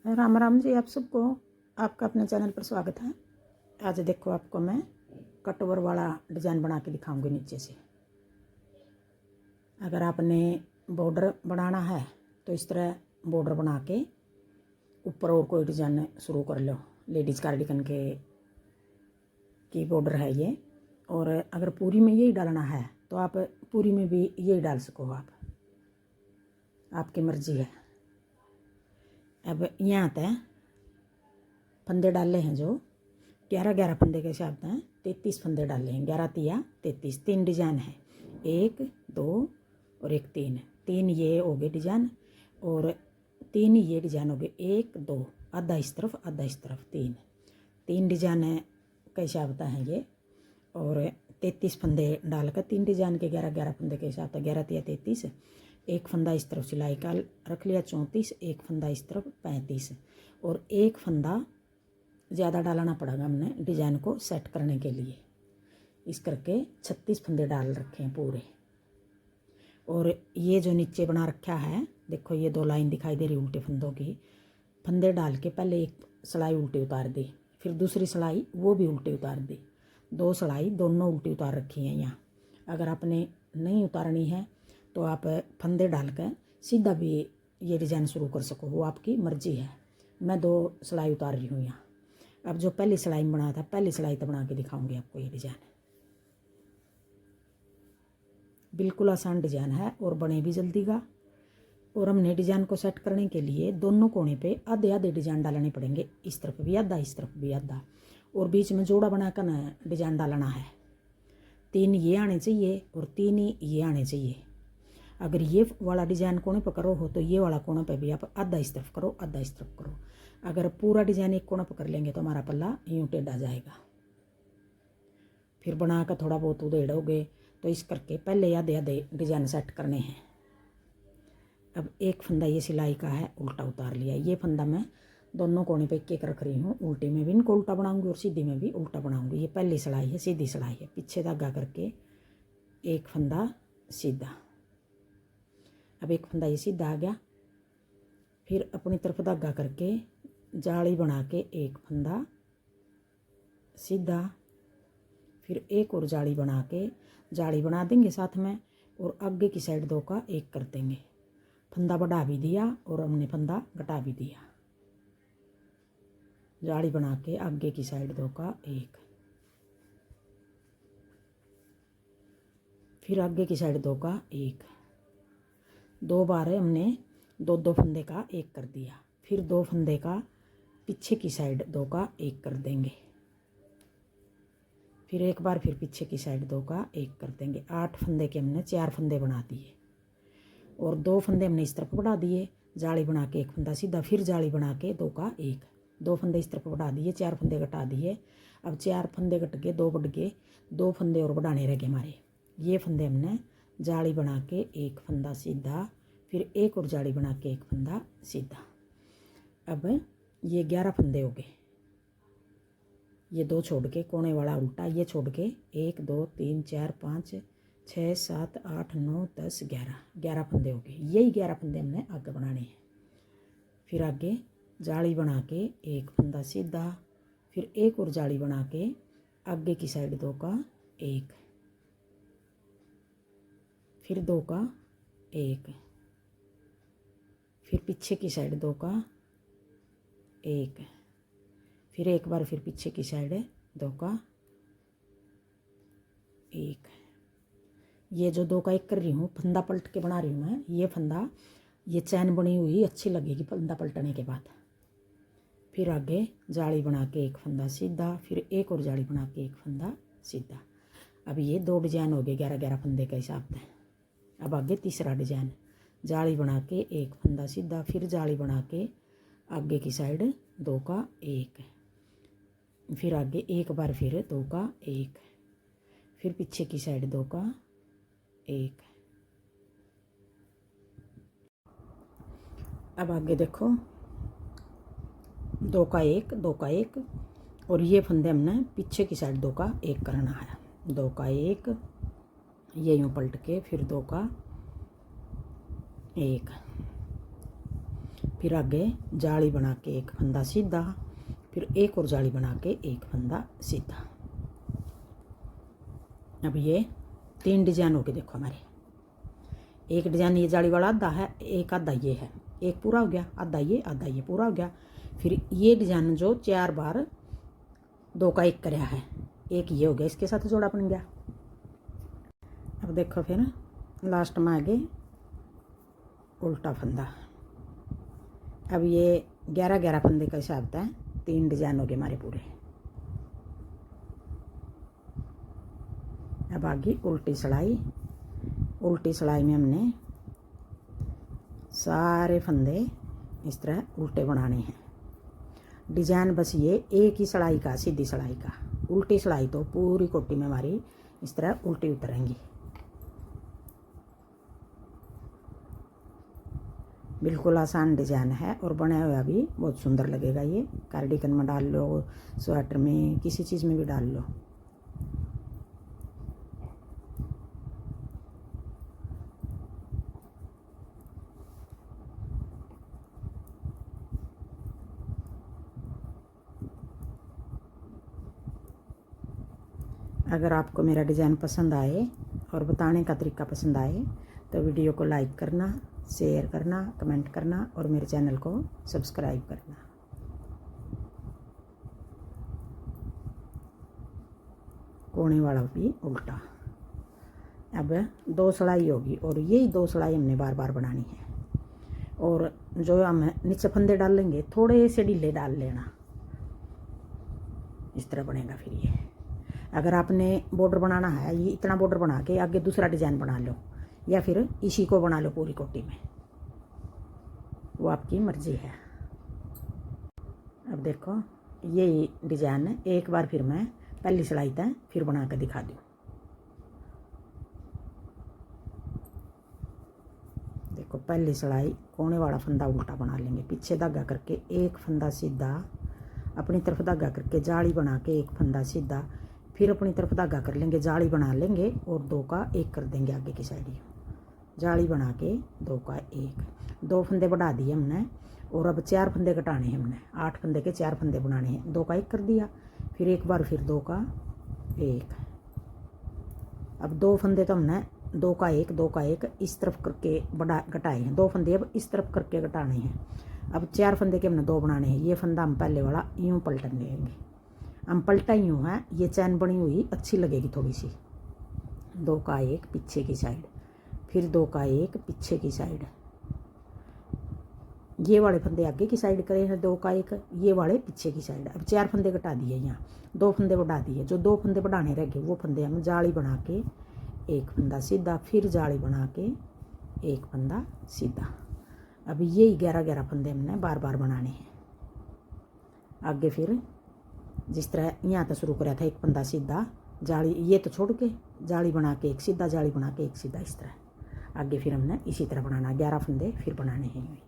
राम राम जी आप सबको। आपका अपने चैनल पर स्वागत है। आज देखो आपको मैं कटोवर वाला डिज़ाइन बना के दिखाऊंगी नीचे से। अगर आपने बॉर्डर बनाना है तो इस तरह बॉर्डर बना के ऊपर और कोई डिज़ाइन शुरू कर लो। लेडीज़ कार्डिगन की बॉर्डर है ये। और अगर पूरी में यही डालना है तो आप पूरी में भी यही डाल सको, आपकी मर्जी है। अब यहाँ तक फंदे डाले हैं जो 11 फंदे के हिसाब से 33 फंदे डाले हैं। 11 तिया 33। 3 डिजाइन है, 1 2 और एक 3। 3 ये हो गए डिजाइन और 3 ये डिजाइन हो गए। 1 2 आधा इस तरफ आधा इस तरफ। 3 डिजाइन का हिसाब है ये। और 33 फंदे डालकर 3 डिजाइन के 11 फंदे के हिसाब से 11 तिया 33। एक फंदा इस तरफ सिलाई का रख लिया 34। एक फंदा इस तरफ 35 और एक फंदा ज़्यादा डालना पड़ेगा हमने डिज़ाइन को सेट करने के लिए। इस करके 36 फंदे डाल रखे हैं पूरे। और ये जो नीचे बना रखा है देखो, ये 2 लाइन दिखाई दे रही उल्टे फंदों की। फंदे डाल के पहले एक सिलाई उल्टी उतार दी, फिर दूसरी सिलाई वो भी उल्टी उतार दी। 2 सिलाई दोनों उल्टी उतार रखी हैं यहाँ। अगर आपने नहीं उतारनी है तो आप फंदे डाल कर सीधा भी ये डिज़ाइन शुरू कर सको, वो आपकी मर्जी है। मैं 2 सिलाई उतार रही हूँ यहाँ। अब जो पहली सिलाई में बना था, पहली सिलाई तो बना के दिखाऊंगी आपको। ये डिज़ाइन बिल्कुल आसान डिज़ाइन है और बने भी जल्दी का। और हमने डिज़ाइन को सेट करने के लिए दोनों कोने पे आधे आधे डिज़ाइन डालने पड़ेंगे। इस तरफ भी आधा इस तरफ भी आधा, और बीच में जोड़ा बनाकर ना डिज़ाइन डालना है। 3 ये आने चाहिए और 3 ही ये आने चाहिए। अगर ये वाला डिज़ाइन कोने पर करो हो तो ये वाला कोने पर भी आप आधा इस तरफ करो आधा इस तरफ करो। अगर पूरा डिज़ाइन एक कोना पकड़ लेंगे तो हमारा पल्ला यूँ टेढ़ा जाएगा। फिर बनाकर थोड़ा बहुत उधेड़ोगे तो इस करके पहले आधे आधे डिज़ाइन सेट करने हैं। अब एक फंदा ये सिलाई का है उल्टा उतार लिया। ये फंदा मैं दोनों कोने पे एक रख रही हूँ। उल्टी में भी इनको उल्टा बनाऊंगी और सीधी में भी उल्टा बनाऊंगी। ये पहली सिलाई है, सीधी सिलाई है। पीछे धागा करके एक फंदा सीधा। अब एक फंदा ये सीधा आ गया। फिर अपनी तरफ धागा करके जाली बना के एक फंदा सीधा, फिर एक और जाली बना के जाली बना देंगे साथ में, और आगे की साइड 2 का 1 कर देंगे। फंदा बढ़ा भी दिया और हमने फंदा घटा भी दिया। जाली बना के आगे की साइड 2 का 1, फिर आगे की साइड 2 का 1। 2 बार हमने 2 फंदे का 1 कर दिया। फिर 2 फंदे का पीछे की साइड 2 का 1 कर देंगे। फिर एक बार फिर पीछे की साइड 2 का 1 कर देंगे। 8 फंदे के हमने 4 फंदे बना दिए और 2 फंदे हमने इस तरफ बढ़ा दिए। जाली बना के एक फंदा सीधा, फिर जाली बना के 2 का 1। 2 फंदे इस तरफ बढ़ा दिए, 4 फंदे घटा दिए। अब 4 फंदे घट गए, 2 बढ़ गए, 2 फंदे और बढ़ाने रह गए हमारे। ये फंदे हमने जाली बना के एक फंदा सीधा, फिर एक और जाली बना के एक फंदा सीधा। अब ये 11 फंदे हो गए। ये 2 छोड़ के कोने वाला उल्टा, ये छोड़ के 1 2 3 4 5 6 7 8 9 10 11 फंदे हो गए। यही 11 फंदे हमने आगे बनाने हैं। फिर आगे जाली बना के एक फंदा सीधा, फिर एक और जाली बना के आगे की साइड 2 का 1, फिर 2 का 1, फिर पीछे की साइड 2 का 1, फिर एक बार फिर पीछे की साइड 2 का 1। ये जो 2 का 1 कर रही हूँ, फंदा पलट के बना रही हूँ मैं। ये फंदा, ये चैन बनी हुई अच्छी लगेगी फंदा पलटने के बाद। फिर आगे जाली बना के एक फंदा सीधा, फिर एक और जाली बना के एक फंदा सीधा। अब ये 2 डिजाइन हो गए 11 फंदे के हिसाब से। अब आगे तीसरा डिजाइन, जाली बना के एक फंदा सीधा, फिर जाली बना के आगे की साइड 2 का 1, फिर आगे एक बार फिर 2 का 1, फिर पीछे की साइड 2 का 1। अब आगे देखो 2 का 1 2 का 1, और ये फंदे हमने पीछे की साइड 2 का 1 करना है। 2 का 1, ये यूँ पलट के फिर 2 का 1, फिर आगे जाली बना के एक फंदा सीधा, फिर एक और जाली बना के एक फंदा सीधा। अब ये 3 डिजाइन हो गए देखो हमारे। एक डिजाइन ये जाली वाला आधा है, एक आधा ये है, एक पूरा हो गया, आधा ये पूरा हो गया। फिर ये डिजाइन जो 4 बार 2 का 1 कराया है, एक ये हो गया, इसके साथ जोड़ा बन गया। अब देखो फिर लास्ट में आगे उल्टा फंदा। अब ये 11 फंदे का हिसाब था, 3 डिजाइन हो गए हमारे पूरे। अब आगे उल्टी सिलाई। उल्टी सिलाई में हमने सारे फंदे इस तरह उल्टे बनाने हैं। डिजाइन बस ये एक ही सिलाई का, सीधी सिलाई का। उल्टी सिलाई तो पूरी कोटी में हमारी इस तरह उल्टी उतरेंगी। बिल्कुल आसान डिजाइन है और बनाया हुआ भी बहुत सुंदर लगेगा। ये कार्डिगन में डाल लो, स्वेटर में, किसी चीज़ में भी डाल लो। अगर आपको मेरा डिज़ाइन पसंद आए और बताने का तरीका पसंद आए तो वीडियो को लाइक करना, शेयर करना, कमेंट करना और मेरे चैनल को सब्सक्राइब करना। कोने वाला भी उल्टा। अब 2 सिलाई होगी और यही 2 सिलाई हमने बार बार बनानी है। और जो हम नीचे फंदे डाल लेंगे थोड़े से ढीले डाल लेना, इस तरह बनेगा। फिर ये अगर आपने बॉर्डर बनाना है, ये इतना बॉर्डर बना के आगे दूसरा डिज़ाइन बना लो या फिर इसी को बना लो पूरी कोटी में, वो आपकी मर्जी है। अब देखो ये डिज़ाइन एक बार फिर मैं पहली सिलाई तक फिर बना कर दिखा दूँ। देखो पहली सिलाई कोने वाला फंदा उल्टा बना लेंगे, पीछे धागा करके एक फंदा सीधा, अपनी तरफ धागा करके जाली बना के एक फंदा सीधा, फिर अपनी तरफ धागा कर लेंगे, जाली बना लेंगे और 2 का 1 कर देंगे आगे की साइड। जाली बना के 2 का 1, 2 फंदे बढ़ा दिए हमने और अब 4 फंदे घटाने हैं हमने। 8 फंदे के 4 फंदे बनाने हैं, 2 का 1 कर दिया, फिर एक बार फिर 2 का 1। अब 2 फंदे तो हमने 2 का 1, 2 का 1 इस तरफ करके बढ़ा घटाए हैं, 2 फंदे अब इस तरफ करके घटाने हैं। अब 4 फंदे के हमने 2 बनाने हैं। ये फंदा हम पहले वाला यूँ पलटन देंगे, हम पलटा यूँ है, ये चैन बनी हुई अच्छी लगेगी थोड़ी सी। 2 का 1 पीछे की साइड, फिर 2 का 1 पीछे की साइड, ये वाले फंदे आगे की साइड करे हैं, 2 का 1 ये वाले पीछे की साइड। अब 4 फंदे घटा दिए, यहाँ 2 फंदे बढ़ा दिए, जो 2 फंदे बढ़ाने रह गए वो फंदे हम जाली बना के एक फंदा सीधा, फिर जाली बना के एक फंदा सीधा। अब यही 11 फंदे हमने बार बार बनाने हैं। आगे फिर जिस तरह यहाँ तक शुरू कराया था, एक फंदा सीधा, जाली ये तो छोड़ के जाली बना के एक सीधा, जाली बना के एक सीधा, इस तरह आगे फिर हमने इसी तरह बनाना। 11 फंदे फिर बनाने हैं।